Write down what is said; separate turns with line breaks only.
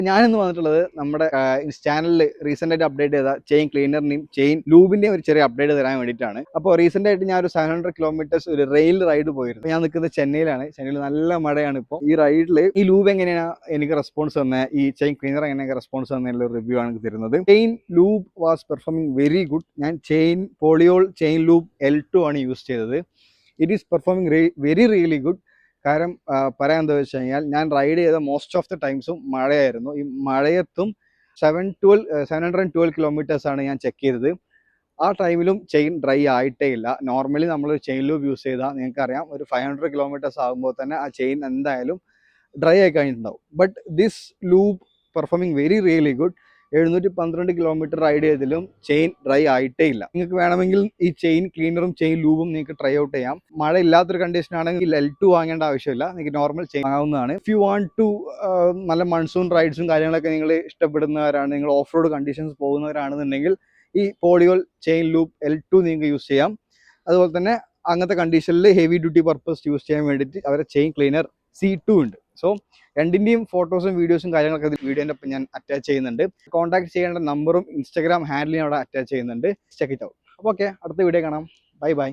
ഞാനിന്ന് വന്നിട്ടുള്ളത് നമ്മുടെ ചാനലിൽ റീസെന്റ് ആയിട്ട് അപ്ഡേറ്റ് ചെയ്ത ചെയിൻ ക്ലീനറിന്റെയും ചെയിൻ ലൂബിന്റെയും ഒരു ചെറിയ അപ്ഡേറ്റ് തരാൻ വേണ്ടിയിട്ടാണ്. അപ്പോൾ റീസെന്റ് ആയിട്ട് ഞാൻ ഒരു 700 കിലോമീറ്റേഴ്സ് ഒരു റെയിൽ റൈഡ് പോയിരുന്നു. ഞാൻ നിൽക്കുന്നത് ചെന്നൈയിലാണ്. ചെന്നൈയിൽ നല്ല മഴയാണ് ഇപ്പോൾ. ഈ റൈഡിൽ ഈ ലൂബ് എങ്ങനെയാണ് എനിക്ക് റെസ്പോൺസ് തന്നെ, ഈ ചെയിൻ ക്ലീനർ എങ്ങനെയൊക്കെ റെസ്പോൺസ് തന്നെയുള്ള റിവ്യൂ ആണ് തരുന്നത്. Chain lube was performing very good. ഞാൻ പോളിയോൾ ചെയിൻ ലൂബ് L2 ആണ് യൂസ് ചെയ്തത്. It is performing very really good. കാരണം പറയാൻ എന്താ വെച്ച് കഴിഞ്ഞാൽ ഞാൻ റൈഡ് ചെയ്ത മോസ്റ്റ് ഓഫ് ദ ടൈംസും മഴയായിരുന്നു. ഈ മഴയത്തും 712 കിലോമീറ്റേഴ്സാണ് ഞാൻ ചെക്ക് ചെയ്തത്. ആ ടൈമിലും ചെയിൻ ഡ്രൈ ആയിട്ടേ ഇല്ല. നോർമലി നമ്മൾ ചെയിൻ ലൂബ് യൂസ് ചെയ്താൽ നിങ്ങൾക്കറിയാം, ഒരു 500 കിലോമീറ്റേഴ്സ് ആകുമ്പോൾ തന്നെ ആ ചെയിൻ എന്തായാലും ഡ്രൈ ആയി കഴിഞ്ഞിട്ടുണ്ടാവും. But this lube performing very really good. 712 kilometre ride ചെയ്തതിലും ചെയിൻ ഡ്രൈ ആയിട്ടേ ഇല്ല. നിങ്ങൾക്ക് വേണമെങ്കിൽ ഈ ചെയിൻ ക്ലീനറും ചെയിൻ ലൂബും നിങ്ങൾക്ക് ട്രൈ ഔട്ട് ചെയ്യാം. മഴ ഇല്ലാത്തൊരു കണ്ടീഷൻ ആണെങ്കിൽ L2 വാങ്ങേണ്ട ആവശ്യമില്ല, നിങ്ങൾക്ക് നോർമൽ ചെയിൻ വാങ്ങാവുന്നതാണ്. ഇഫ് യു വാണ്ട് ടു നല്ല മൺസൂൺ റൈഡ്സും കാര്യങ്ങളൊക്കെ നിങ്ങൾ ഇഷ്ടപ്പെടുന്നവരാണ്, നിങ്ങൾ ഓഫ് റോഡ് കണ്ടീഷൻസ് പോകുന്നവരാണെന്നുണ്ടെങ്കിൽ ഈ പോളിയോൾ ചെയിൻ ലൂബ് L2 നിങ്ങൾക്ക് യൂസ് ചെയ്യാം. അതുപോലെ തന്നെ അങ്ങനത്തെ കണ്ടീഷനിൽ ഹെവി ഡ്യൂട്ടി പർപ്പസ് യൂസ് ചെയ്യാൻ വേണ്ടിയിട്ട് അവരുടെ ചെയിൻ ക്ലീനർ C2 ഉണ്ട്. സോ രണ്ടിൻ്റെയും ഫോട്ടോസും വീഡിയോസും കാര്യങ്ങളൊക്കെ വീഡിയോൻ്റെ ഒപ്പം ഞാൻ അറ്റാച്ച് ചെയ്യുന്നുണ്ട്. കോൺടാക്ട് ചെയ്യേണ്ട നമ്പറും ഇൻസ്റ്റാഗ്രാം ഹാൻഡിലും അവിടെ അറ്റാച്ച് ചെയ്യുന്നുണ്ട്. Check it out. അപ്പോൾ ഓക്കെ, അടുത്ത വീഡിയോ കാണാം. Bye bye.